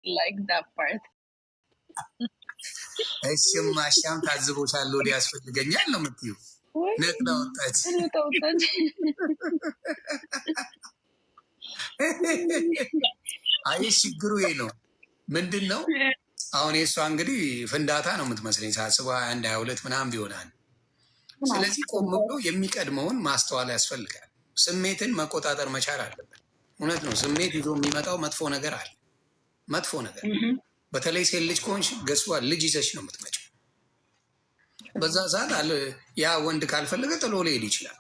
like that part. እሺም አሻም ታዝቦሻል ወዲያ ያስፈልገኛል ነው የምትይው። ነቅላ ወጣች። አይ ችግሩ ይሄ ነው። ምንድን ነው አሁን የእሷ እንግዲህ ፍንዳታ ነው የምትመስለኝ ሳስበው 21 22 ምናምን ቢሆናል። ስለዚህ ቆም ብሎ የሚቀድመውን ማስተዋል ያስፈልጋል። ስሜትን መቆጣጠር መቻል አለበት። እውነት ነው። ስሜት ይዞ የሚመጣው መጥፎ ነገር አለ። መጥፎ ነገር በተለይ ሴት ልጅ ከሆንሽ ገስዋል ልጅ ይዘሽ ነው የምትመጪው። በዛ ሰዓት ያ ወንድ ካልፈለገ ጥሎ ሊሄድ ይችላል።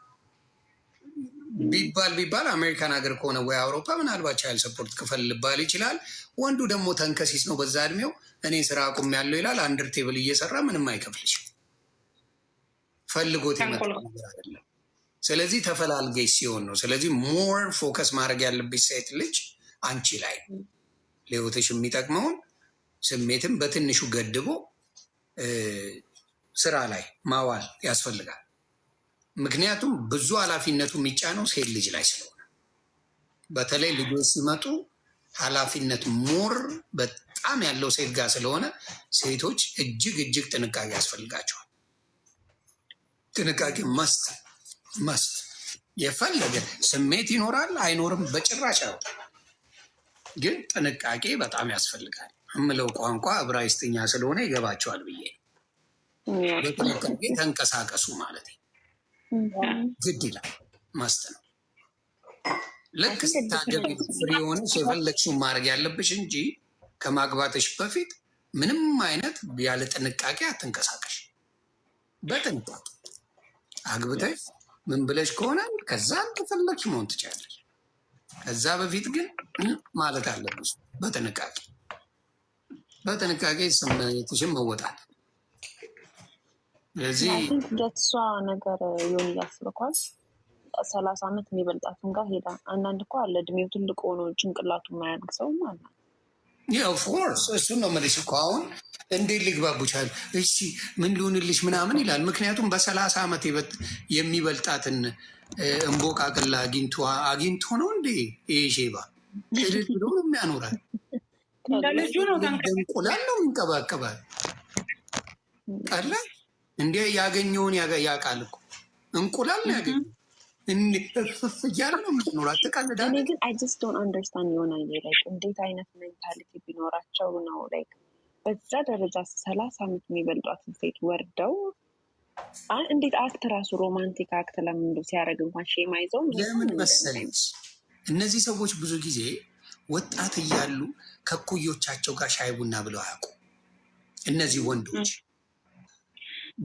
ቢባል አሜሪካን ሀገር ከሆነ ወይ አውሮፓ ምናልባት ቻይልድ ሰፖርት ክፈል ልባል ይችላል። ወንዱ ደግሞ ተንከሲስ ነው። በዛ እድሜው እኔ ስራ አቁም ያለው ይላል። አንደር ቴብል እየሰራ ምንም አይከፍልሽ። ፈልጎት የመጣ ነገር አይደለም። ስለዚህ ተፈላልገሽ ሲሆን ነው። ስለዚህ ሞር ፎከስ ማድረግ ያለብሽ ሴት ልጅ አንቺ ላይ ለህይወትሽ የሚጠቅመውን ስሜትም በትንሹ ገድቦ ስራ ላይ ማዋል ያስፈልጋል። ምክንያቱም ብዙ ኃላፊነቱ የሚጫነው ሴት ልጅ ላይ ስለሆነ በተለይ ልጆች ሲመጡ ኃላፊነት ሞር በጣም ያለው ሴት ጋር ስለሆነ ሴቶች እጅግ ጥንቃቄ ያስፈልጋቸዋል። ጥንቃቄ መስት የፈለገ ስሜት ይኖራል አይኖርም በጭራሽ አይወጣም። ግን ጥንቃቄ በጣም ያስፈልጋል። እምለው ቋንቋ ዕብራይስጥኛ ስለሆነ ይገባቸዋል ብዬ በጥንቃቄ ተንቀሳቀሱ ማለት ግድ ይላል። መስት ነው። ልክ ስታገቢ ፍሪ የሆነሽ የፈለግሽውን ማድረግ ያለብሽ እንጂ ከማግባትሽ በፊት ምንም አይነት ያለ ጥንቃቄ አትንቀሳቀሽ። በጥንቃቄ አግብተሽ ምን ብለሽ ከሆነ ከዛ ከፈለግሽ መሆን ትችላለሽ። ከዛ በፊት ግን ማለት አለብሽ በጥንቃቄ ስሜትሽን መወጣት። ስለዚህ ደሷ ነገር ይሁን ያስበኳል 30 ዓመት የሚበልጣቱን ጋር ሄዳ አንዳንድ እኮ አለ እድሜው ትልቅ ሆኖ ጭንቅላቱ የማያድግ ሰው ማለት ነው። ኦፍኮርስ እሱን ነው የምልሽ እኮ አሁን እንዴት ሊግባቡቻል? እሺ ምን ሊሆንልሽ ምናምን ይላል። ምክንያቱም በ30 ዓመት የሚበልጣትን እንቦቃቅላ አግኝቶ ነው እንዴ ይሄ ሼባ እድል ብሎ ነው የሚያኖራል። እንቁላል ነው ይንቀባቀባል። ቀላ እንዲ ያገኘውን ያውቃል እኮ እንቁላል ነው ያገኘው እያለ ነው የምትኖራት። ተቀልዳ እኔ ግን I just don't understand የሆነ like እንዴት አይነት ሜንታሊቲ ቢኖራቸው ነው like በዛ ደረጃ 30 ዓመት የሚበልጧትን ሴት ወርደው እንዴት አክት ራሱ ሮማንቲክ አክት ለምን ሲያደርግ እንኳን ሼም አይዘው። ለምን መሰለሽ እነዚህ ሰዎች ብዙ ጊዜ ወጣት እያሉ ከኩዮቻቸው ጋር ሻይ ቡና ብለው አያውቁ። እነዚህ ወንዶች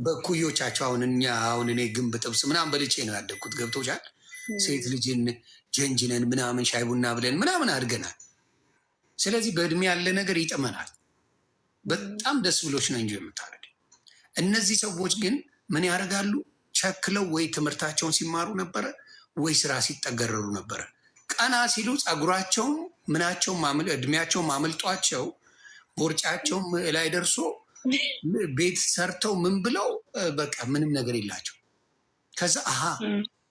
በኩዮቻቸው አሁን እኔ ግንብ ጥብስ ምናምን በልቼ ነው ያደግኩት። ገብቶሻል? ሴት ልጅን ጀንጅነን ምናምን ሻይ ቡና ብለን ምናምን አድርገናል። ስለዚህ በእድሜ ያለ ነገር ይጥመናል። በጣም ደስ ብሎች ነው እንጂ የምታረግ። እነዚህ ሰዎች ግን ምን ያደርጋሉ? ቸክለው ወይ ትምህርታቸውን ሲማሩ ነበረ ወይ ስራ ሲጠገረሩ ነበረ። ቀና ሲሉ ጸጉራቸውም ምናቸውም እድሜያቸውም አመልጧቸው ቦርጫቸውም ላይ ደርሶ ቤት ሰርተው ምን ብለው በቃ ምንም ነገር የላቸው። ከዛ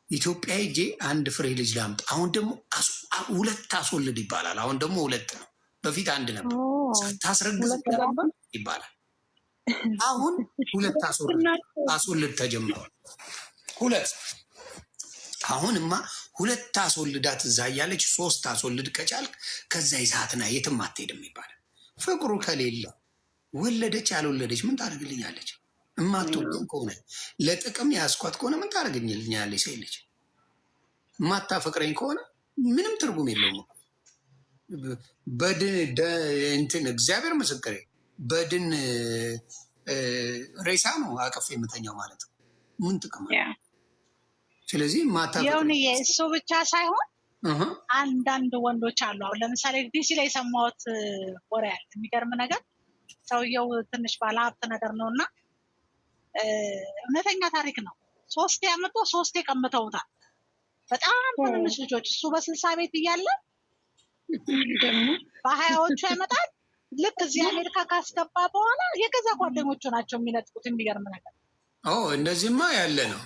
ኢትዮጵያ ሄጄ አንድ ፍሬ ልጅ ላምጥ፣ አሁን ደግሞ 2 አስወልድ ይባላል። አሁን ደግሞ 2 ነው፣ በፊት 1 ነበር። ታስረግዝ ይባላል። አሁን 2 አስወልድ ተጀምረዋል። 2 አሁንማ 2 አስወልዳት እዛ እያለች 3 አስወልድ ከቻልክ ከዛ ይዛትና የትም አትሄድም ይባላል። ፍቅሩ ከሌለ ወለደች ያልወለደች ምን ታደርግልኛለች? እማትወደኝ ከሆነ ለጥቅም ያስኳት ከሆነ ምን ታደርግልኛለች? ሴት ልጅ እማታፈቅረኝ ከሆነ ምንም ትርጉም የለውም። በድን እግዚአብሔር ምስክሬ በድን ሬሳ ነው አቀፍ የምተኛው ማለት ነው። ምን ጥቅም አለ? ስለዚህ ማታፈቅረኝ እሱ ብቻ ሳይሆን አንዳንድ ወንዶች አሉ። አሁን ለምሳሌ ዲሲ ላይ የሰማሁት ወሬ አለ። የሚገርም ነገር ሰውየው ትንሽ ባለሀብት ነገር ነው እና እውነተኛ ታሪክ ነው። 3 ያመጡ 3 ቀምተውታል። በጣም ትንሽ ልጆች እሱ በ60 ቤት እያለ ደግሞ በ20ዎቹ ያመጣል። ልክ እዚህ አሜሪካ ካስገባ በኋላ የገዛ ጓደኞቹ ናቸው የሚነጥቁት። የሚገርም ነገር እንደዚህማ ያለ ነው።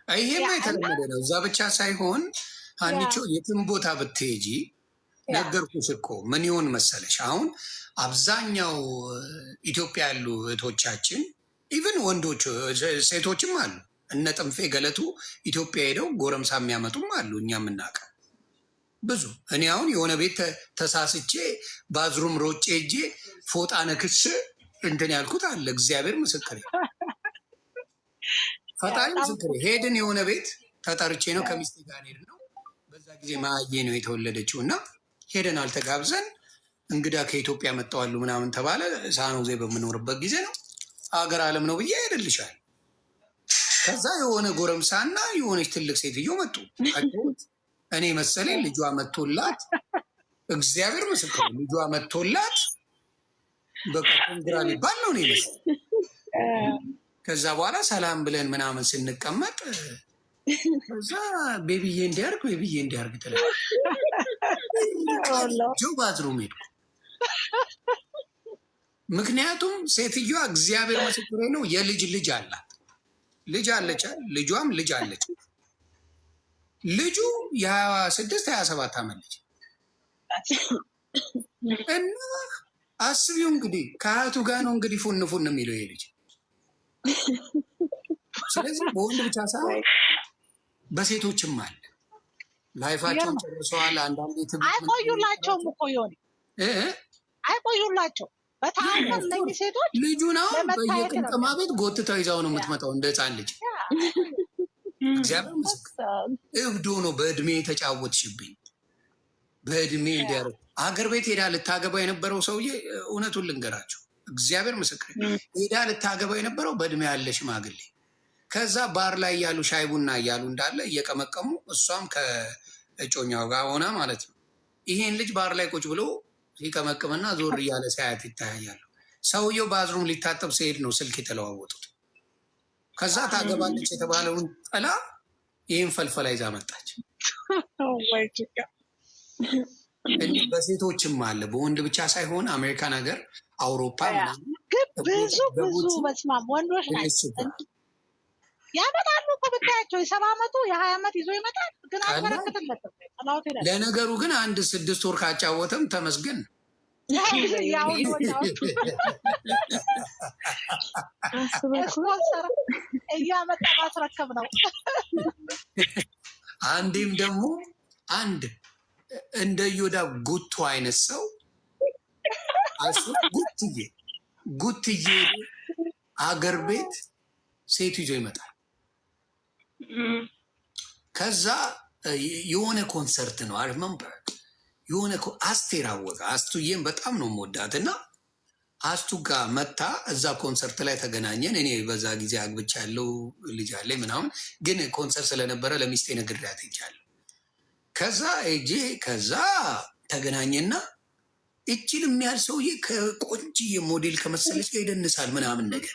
ይሄማ የተለመደ ነው። እዛ ብቻ ሳይሆን አንቺ የትም ቦታ ብትሄጂ ነገርኩሽ እኮ ምን ይሆን መሰለሽ፣ አሁን አብዛኛው ኢትዮጵያ ያሉ እህቶቻችን ኢቭን ወንዶች ሴቶችም አሉ እነ ጥንፌ ገለቱ ኢትዮጵያ ሄደው ጎረምሳ የሚያመጡም አሉ። እኛ የምናውቀው ብዙ። እኔ አሁን የሆነ ቤት ተሳስቼ ባዝሩም ሮጬ ሄጄ ፎጣ ነክሽ እንትን ያልኩት አለ። እግዚአብሔር ምስክሬ፣ ፈጣሪ ምስክሬ። ሄድን የሆነ ቤት ተጠርቼ ነው ከሚስቴ ጋር ሄድ ነው። በዛ ጊዜ ማየ ነው የተወለደችው እና ሄደን አልተጋብዘን እንግዳ ከኢትዮጵያ መጥተዋሉ ምናምን ተባለ። ሳኖዜ በምኖርበት ጊዜ ነው። አገር አለም ነው ብዬ ሄደልሻል። ከዛ የሆነ ጎረምሳና የሆነች ትልቅ ሴትዮ መጡ። እኔ መሰለኝ ልጇ መጥቶላት፣ እግዚአብሔር ምስክር ልጇ መጥቶላት በቃ ኮንግራ ሊባል ነው እኔ መሰለኝ። ከዛ በኋላ ሰላም ብለን ምናምን ስንቀመጥ ከዛ ቤቢዬ እንዲያርግ ትላለች። ጆ ባዝሩም ሄድኩ። ምክንያቱም ሴትዮዋ እግዚአብሔር ምስክሬ ነው ልጅ አላት። ልጅ አለች፣ ልጇም ልጅ አለች። ልጁ የ26 27 ዓመት ልጅ እና አስቢው እንግዲህ ከአያቱ ጋር ነው እንግዲህ ፉን የሚለው ይሄ ልጅ። ስለዚህ በወንድ ብቻ ሳይሆን በሴቶችም አለ። ላይፋቸውን ጨርሰዋል። አንዳንዴ አይቆዩላቸውም እኮ ይሆን አይቆዩላቸው። በታም ለኝ ሴቶች ልጁን አሁን በየቅምጥማ ቤት ጎትተው ይዛው ነው የምትመጣው እንደ ሕፃን ልጅ። እግዚአብሔር ምስክር እብዶ ነው። በእድሜ የተጫወትሽብኝ በእድሜ እንዲያደርግ አገር ቤት ሄዳ ልታገባ የነበረው ሰውዬ እውነቱን ልንገራቸው፣ እግዚአብሔር ምስክር ሄዳ ልታገባ የነበረው በእድሜ ያለ ሽማግሌ። ከዛ ባር ላይ እያሉ ሻይ ቡና እያሉ እንዳለ እየቀመቀሙ እሷም ከእጮኛው ጋር ሆና ማለት ነው። ይሄን ልጅ ባር ላይ ቁጭ ብሎ ሲቀመቅምና ዞር እያለ ሳያት ይታያሉ። ሰውየው ባዝሩም ሊታጠብ ሲሄድ ነው ስልክ የተለዋወጡት። ከዛ ታገባለች የተባለውን ጠላ ይህን ፈልፈላ ይዛ መጣች። በሴቶችም አለ፣ በወንድ ብቻ ሳይሆን አሜሪካን ሀገር፣ አውሮፓ ግን ብዙ መስማም ወንዶች ናቸው ያመጣሉ እኮ ብታያቸው። የ7 ዓመቱ የ20 ዓመት ይዞ ይመጣል። ግን አልበረከተለትም። ለነገሩ ግን 1 6 ወር ካጫወተም ተመስገን ነው። እያመጣ ማስረከብ ነው። አንዴም ደግሞ አንድ እንደ ዮዳ ጉቱ አይነት ሰው ጉትዬ አገር ቤት ሴቱ ይዞ ይመጣል። ከዛ የሆነ ኮንሰርት ነው አሪመምበር የሆነ አስቴር አወቀ። አስቱዬን በጣም ነው የምወዳት እና አስቱ ጋር መታ እዛ ኮንሰርት ላይ ተገናኘን። እኔ በዛ ጊዜ አግብቻ ያለው ልጅ አለኝ ምናምን፣ ግን ኮንሰርት ስለነበረ ለሚስቴ ነግሬያት ሄጃለሁ። ከዛ ተገናኘና እችል የሚያል ሰውዬ ከቆንጅዬ ሞዴል ከመሰለች ጋር ይደንሳል ምናምን ነገር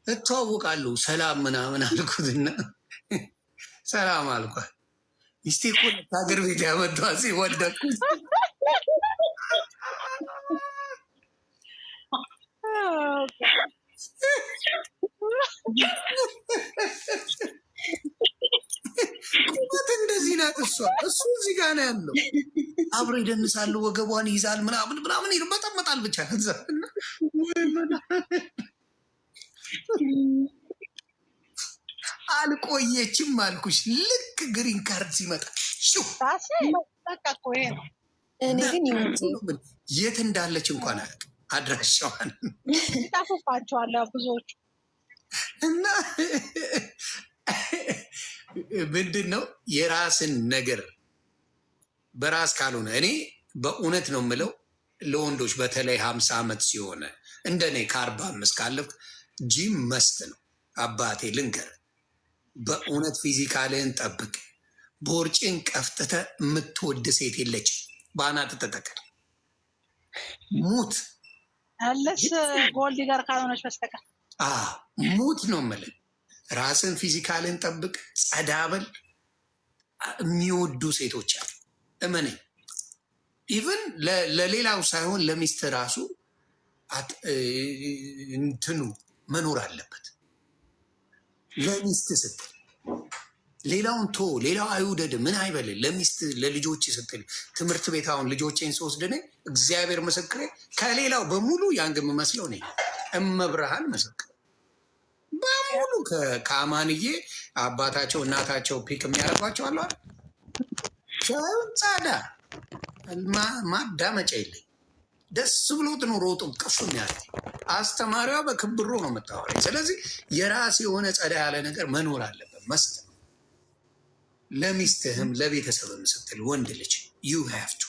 እተዋወቃለሁ። ሰላም ምናምን አልኩትና ሰላም አልኳት። ሚስቴ እኮ ሀገር ቤት ያመጣ ሲወደኩት እንደዚህ ናት እሷ። እሱ እዚህ ጋር ነው ያለው። አብሮ ይደንሳሉ፣ ወገቧን ይይዛል ምናምን ይርበጠመጣል። ብቻ ከዛ አልቆየችም አልኩሽ። ልክ ግሪን ካርድ ሲመጣ እኔ ግን የት እንዳለች እንኳን አያውቅም አድራሻዋን። ይጣፉባቸዋል ብዙዎቹ። እና ምንድን ነው የራስን ነገር በራስ ካልሆነ፣ እኔ በእውነት ነው የምለው ለወንዶች በተለይ 50 ዓመት ሲሆነ እንደኔ ከ45 ካለፍ ጂም መስት ነው። አባቴ ልንገር፣ በእውነት ፊዚካልህን ጠብቅ። ቦርጭን ቀፍጥተ የምትወድ ሴት የለች። በአናት ተጠቀል ሙት አለስ ጎልድ ጋር ካልሆነች በስተቀር ሙት ነው የምልህ። ራስን ፊዚካልን ጠብቅ፣ ጸዳበል። የሚወዱ ሴቶች አሉ እመነኝ። ኢቨን ለሌላው ሳይሆን ለሚስት ራሱ እንትኑ መኖር አለበት። ለሚስት ስትል ሌላውን ቶ ሌላው አይውደድ ምን አይበል። ለሚስት ለልጆች ስትል ትምህርት ቤት አሁን ልጆቼን ስወስድ እኔ እግዚአብሔር ምስክሬ ከሌላው በሙሉ ያንግ የምመስለው እኔ እመብርሃን ምስክር በሙሉ ከአማንዬ አባታቸው እናታቸው ፒክ የሚያደርጓቸው አለዋል ሻዩን ጻዳ ማዳመጫ የለኝ ደስ ብሎት ነው ሮጦ ቅፍ ያለ አስተማሪዋ በክብሮ ነው የምታወራኝ። ስለዚህ የራስ የሆነ ጸዳ ያለ ነገር መኖር አለበት መስጠት ለሚስትህም ለቤተሰብም ስትል ወንድ ልጅ ዩ ሃቭ ቱ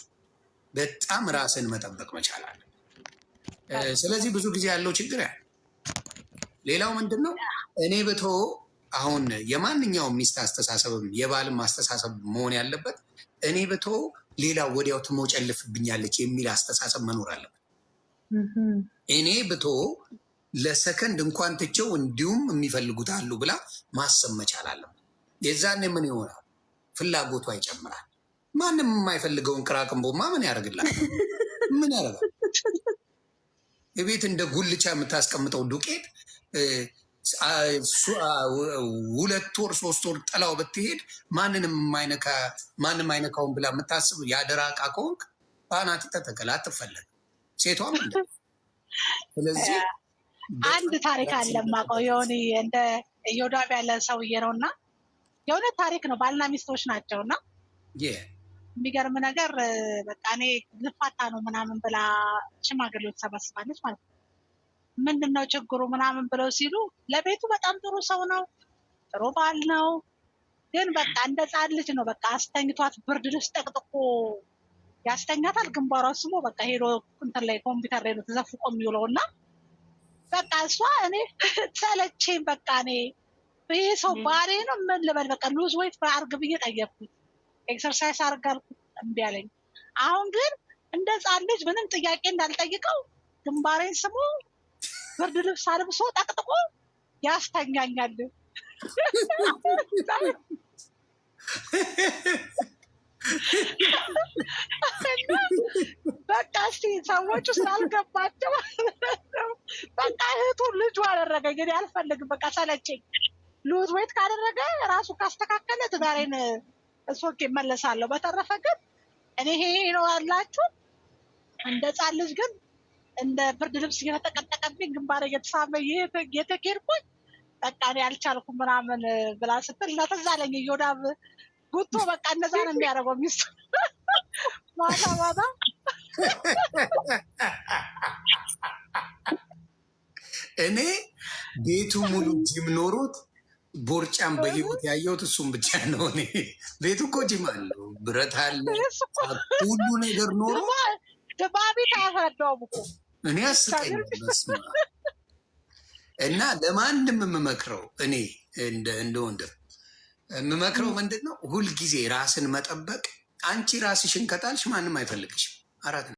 በጣም ራስን መጠበቅ መቻል አለ። ስለዚህ ብዙ ጊዜ ያለው ችግር ያ ሌላው ምንድን ነው እኔ በቶ አሁን የማንኛውም ሚስት አስተሳሰብም የባልም አስተሳሰብ መሆን ያለበት እኔ በቶ ሌላው ወዲያው ትሞጨልፍብኛለች የሚል አስተሳሰብ መኖር አለበት። እኔ በቶ ለሰከንድ እንኳን ትቼው እንዲሁም የሚፈልጉት አሉ ብላ ማሰብ መቻል አለበት። የዛኔ ምን ይሆናል? ፍላጎቷ ይጨምራል። ማንም የማይፈልገውን ቅራቅንቦማ ምን ያደርግላል? ምን ያደርጋል? የቤት እንደ ጉልቻ የምታስቀምጠው ዱቄት 2 ወር 3 ወር ጥላው ብትሄድ ማንም አይነካውን ብላ የምታስብ ያደራ ዕቃ ከሆንክ በአናት ተተከል አትፈለግ ሴቷም እንደ ስለዚህ አንድ ታሪክ አለ የማውቀው የሆነ እንደ ኢዮዳብ ያለ ሰውዬ ነው እና የሆነ ታሪክ ነው። ባልና ሚስቶች ናቸው እና የሚገርም ነገር በቃ እኔ ልፋታ ነው ምናምን ብላ ሽማግሌዎች ሰበስባለች ማለት ነው። ምንድን ነው ችግሩ ምናምን ብለው ሲሉ ለቤቱ በጣም ጥሩ ሰው ነው፣ ጥሩ ባል ነው፣ ግን በቃ እንደ ሕፃን ልጅ ነው። በቃ አስተኝቷት ብርድ ልብስ ጠቅጥቆ ያስተኛታል። ግንባሯ ስሞ በቃ ሄዶ እንትን ላይ ኮምፒውተር ላይ ነው ተዘፍቆ የሚውለው እና በቃ እሷ እኔ ሰለቼኝ በቃ እኔ ይሄ ሰው ባሌ ነው ምን ልበል በቃ ሉዝ ዌይት አርግ ብዬ ጠየቅኩት። ኤክሰርሳይዝ አርግ አልኩት እምቢ አለኝ። አሁን ግን እንደ ሕፃን ልጅ ምንም ጥያቄ እንዳልጠይቀው ግንባሬን ስሞ ብርድ ልብስ አልብሶ ጠቅጥቆ ያስተኛኛል። በቃ እስቲ ሰዎቹ ስላልገባቸው በቃ እህቱ ልጁ አደረገኝ። እኔ አልፈልግም በቃ ሰለቸኝ። ሉዝ ዌይት ካደረገ ራሱ ካስተካከለ ትዳሬን እሶክ ይመለሳለሁ። በተረፈ ግን እኔ ይሄ ነው ያላችሁ እንደ ሕፃን ልጅ ግን እንደ ብርድ ልብስ እየተጠቀጠቀብኝ ግንባሬ እየተሳመ እየተኬድኩኝ በቃ እኔ አልቻልኩም ምናምን ብላ ስትል እና ትዝ አለኝ ኢዮዳብ ጉቶ በቃ እነዛ ነው የሚያደርገው ሚስቱ ማታ ማታ እኔ ቤቱ ሙሉ ጂም ኖሮት ቦርጫም በህይወት ያየሁት እሱም ብቻ ነው። እኔ ቤቱ እኮ ጂም አለው፣ ብረት አለ፣ ሁሉ ነገር ኖሮ ድባቢት አያፈረዳውም እኮ እኔ አስቀኝ በስመ አብ። እና ለማንም የምመክረው እኔ እንደ ወንድም የምመክረው ምንድን ነው ሁልጊዜ ራስን መጠበቅ። አንቺ ራስሽን ከጣልሽ ማንም አይፈልግሽም። አራት